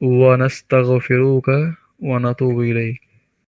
ওয়া নাস্তাগফিরুকা ওয়া নাতুবু ইলাইক।